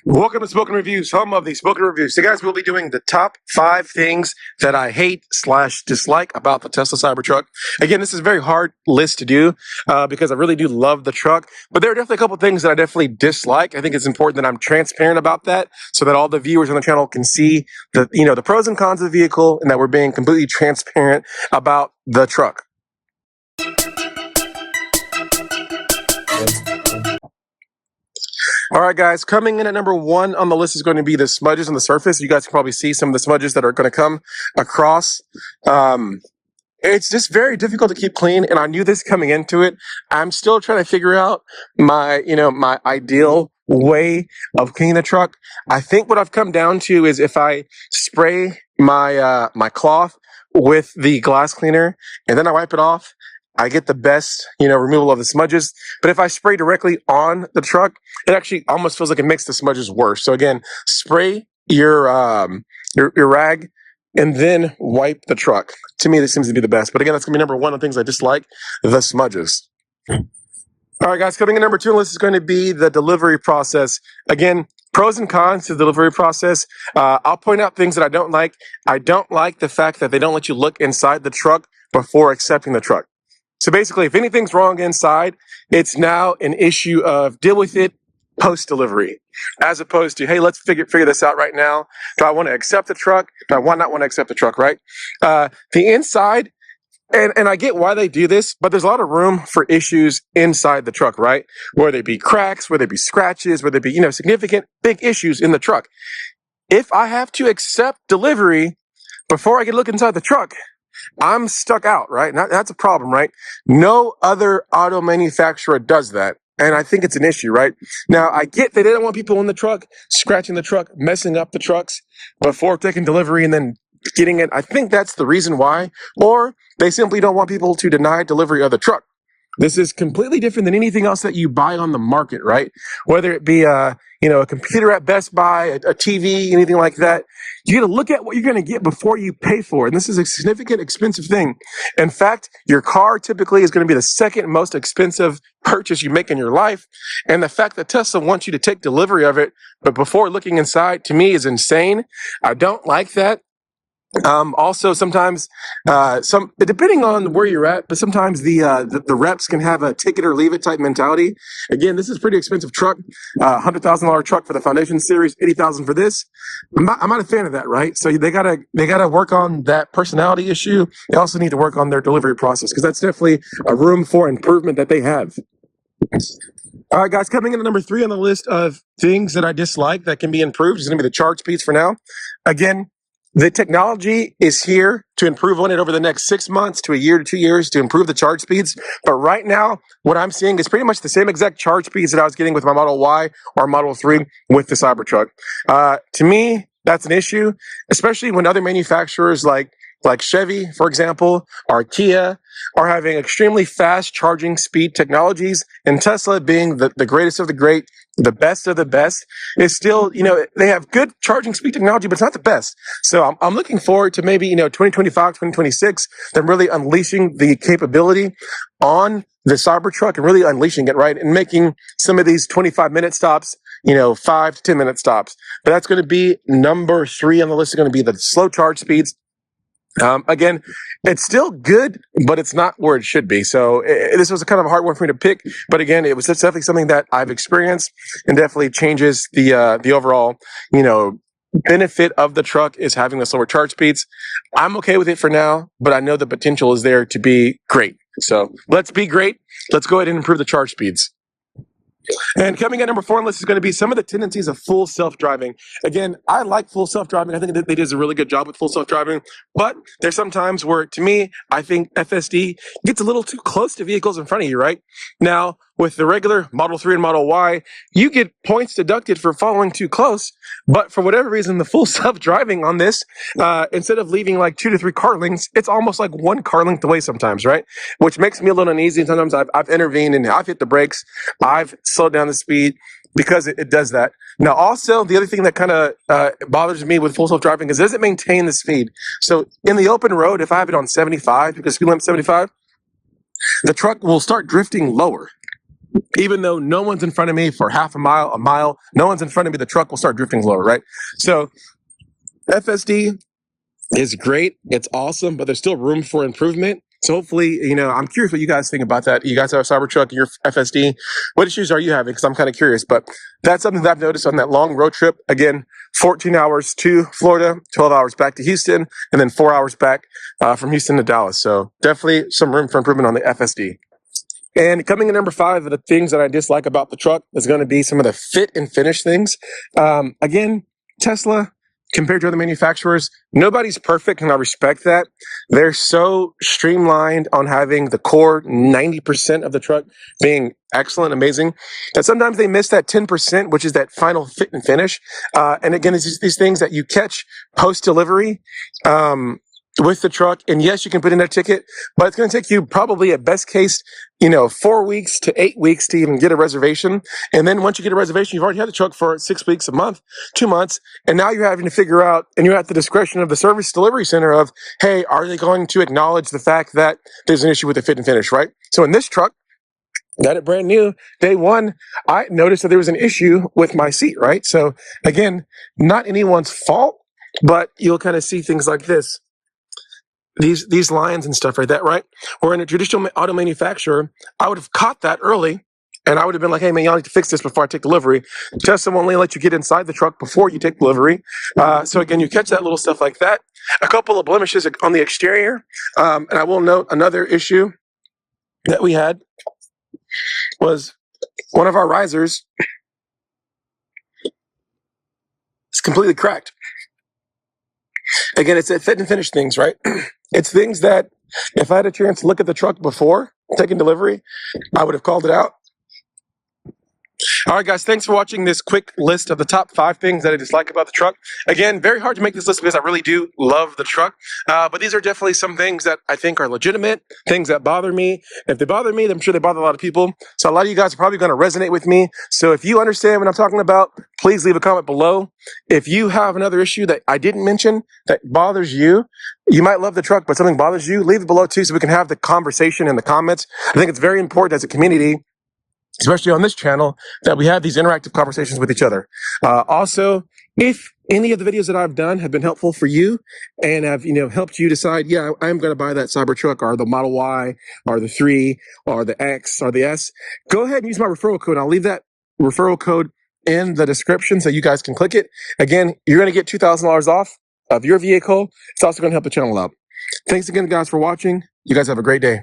Welcome to Spoken Reviews, home of the Spoken Reviews. So, guys, we'll be doing the top 5 things that I hate/dislike about the Tesla Cybertruck. Again, this is a very hard list to do because I really do love the truck, but there are definitely a couple things that I definitely dislike. I think it's important that I'm transparent about that so that all the viewers on the channel can see the pros and cons of the vehicle and that we're being completely transparent about the truck. All right, guys, coming in at number 1 on the list is going to be the smudges on the surface. You guys can probably see some of the smudges that are going to come across. It's just very difficult to keep clean, and I knew this coming into it. I'm still trying to figure out my ideal way of cleaning the truck. I think what I've come down to is if I spray my my cloth with the glass cleaner and then I wipe it off, I get the best, removal of the smudges. But if I spray directly on the truck, it actually almost feels like it makes the smudges worse. So again, spray your rag and then wipe the truck. To me, this seems to be the best. But again, that's going to be number 1 of the things I dislike, the smudges. All right, guys, coming in number 2 on the list is going to be the delivery process. Again, pros and cons to the delivery process. I'll point out things that I don't like. I don't like the fact that they don't let you look inside the truck before accepting the truck. So basically, if anything's wrong inside, it's now an issue of deal with it post-delivery, as opposed to, hey, let's figure this out right now. Do I want to accept the truck? Do I not want to accept the truck, right? The inside, and I get why they do this, but there's a lot of room for issues inside the truck, right? Whether they be cracks, whether they be scratches, whether they be, significant big issues in the truck. If I have to accept delivery before I can look inside the truck, I'm stuck out, right? That's a problem, right? No other auto manufacturer does that. And I think it's an issue, right? Now, I get that they don't want people in the truck, scratching the truck, messing up the trucks before taking delivery and then getting it. I think that's the reason why. Or they simply don't want people to deny delivery of the truck. This is completely different than anything else that you buy on the market, right? Whether it be a computer at Best Buy, a TV, anything like that. You got to look at what you're going to get before you pay for it. And this is a significant, expensive thing. In fact, your car typically is going to be the second most expensive purchase you make in your life. And the fact that Tesla wants you to take delivery of it, but before looking inside, to me is insane. I don't like that. Also, sometimes, depending on where you're at, but sometimes the reps can have a take it or leave it type mentality. Again, this is a pretty expensive truck, $100,000 truck for the Foundation Series, $80,000 for this. I'm not a fan of that, right? So they gotta work on that personality issue. They also need to work on their delivery process because that's definitely a room for improvement that they have. All right, guys, coming in at number 3 on the list of things that I dislike that can be improved is going to be the charge speeds for now. Again, the technology is here to improve on it over the next 6 months to a year to 2 years to improve the charge speeds. But right now, what I'm seeing is pretty much the same exact charge speeds that I was getting with my Model Y or Model 3 with the Cybertruck. To me, that's an issue, especially when other manufacturers like Chevy, for example, or Kia are having extremely fast charging speed technologies, and Tesla being the greatest of the great, the best of the best, is still, they have good charging speed technology, but it's not the best. So I'm looking forward to maybe, 2025, 2026, them really unleashing the capability on the Cybertruck and really unleashing it, right? And making some of these 25-minute stops, 5 to 10-minute stops. But that's going to be number 3 on the list, is going to be the slow charge speeds. Again, it's still good, but it's not where it should be. So this was a kind of a hard one for me to pick. But again, it's definitely something that I've experienced and definitely changes the overall, benefit of the truck is having the slower charge speeds. I'm okay with it for now, but I know the potential is there to be great. So let's be great. Let's go ahead and improve the charge speeds. And coming at number 4 on the list is going to be some of the tendencies of full self-driving. Again, I like full self-driving. I think that they did a really good job with full self-driving. But there's some times where, to me, I think FSD gets a little too close to vehicles in front of you, right? Now, with the regular Model 3 and Model Y, you get points deducted for following too close. But for whatever reason, the full self-driving on this, instead of leaving like 2 to 3 car lengths, it's almost like 1 car length away sometimes, right? Which makes me a little uneasy. Sometimes I've intervened and I've hit the brakes. I've slowed down the speed because it does that. Now, also, the other thing that kind of bothers me with full self-driving is it doesn't maintain the speed. So in the open road, if I have it on 75, because speed limit 75, the truck will start drifting lower. Even though no one's in front of me for half a mile, no one's in front of me, the truck will start drifting lower, right? So FSD is great. It's awesome, but there's still room for improvement. So hopefully, I'm curious what you guys think about that. You guys have a Cybertruck and your FSD. What issues are you having? Because I'm kind of curious, but that's something that I've noticed on that long road trip. Again, 14 hours to Florida, 12 hours back to Houston, and then 4 hours back from Houston to Dallas. So definitely some room for improvement on the FSD. And coming in number 5 of the things that I dislike about the truck is going to be some of the fit and finish things. Again, Tesla, compared to other manufacturers, nobody's perfect, and I respect that. They're so streamlined on having the core 90% of the truck being excellent, amazing, that sometimes they miss that 10%, which is that final fit and finish. And again, it's these things that you catch post-delivery. With the truck, and yes, you can put in a ticket, but it's going to take you probably at best case, 4 weeks to 8 weeks to even get a reservation. And then once you get a reservation, you've already had the truck for 6 weeks, a month, 2 months, and now you're having to figure out, and you're at the discretion of the service delivery center of, hey, are they going to acknowledge the fact that there's an issue with the fit and finish, right? So in this truck, got it brand new, day one, I noticed that there was an issue with my seat, right? So again, not anyone's fault, but you'll kind of see things like this. These lines and stuff like that, right? Or in a traditional auto manufacturer, I would have caught that early, and I would have been like, hey, man, y'all need to fix this before I take delivery. Tesla won't only let you get inside the truck before you take delivery. So again, you catch that little stuff like that. A couple of blemishes on the exterior. And I will note another issue that we had was one of our risers is completely cracked. Again, it's that fit and finish things, right? It's things that if I had a chance to look at the truck before taking delivery, I would have called it out. All right, guys, thanks for watching this quick list of the top 5 things that I dislike about the truck. Again, very hard to make this list because I really do love the truck. But these are definitely some things that I think are legitimate, things that bother me. If they bother me, I'm sure they bother a lot of people. So a lot of you guys are probably going to resonate with me. So if you understand what I'm talking about, please leave a comment below. If you have another issue that I didn't mention that bothers you, you might love the truck, but something bothers you, leave it below too so we can have the conversation in the comments. I think it's very important as a community, especially on this channel, that we have these interactive conversations with each other. Also, if any of the videos that I've done have been helpful for you and have helped you decide, yeah, I'm going to buy that Cybertruck or the Model Y or the 3 or the X or the S, go ahead and use my referral code. I'll leave that referral code in the description so you guys can click it. Again, you're going to get $2,000 off of your vehicle. It's also going to help the channel out. Thanks again, guys, for watching. You guys have a great day.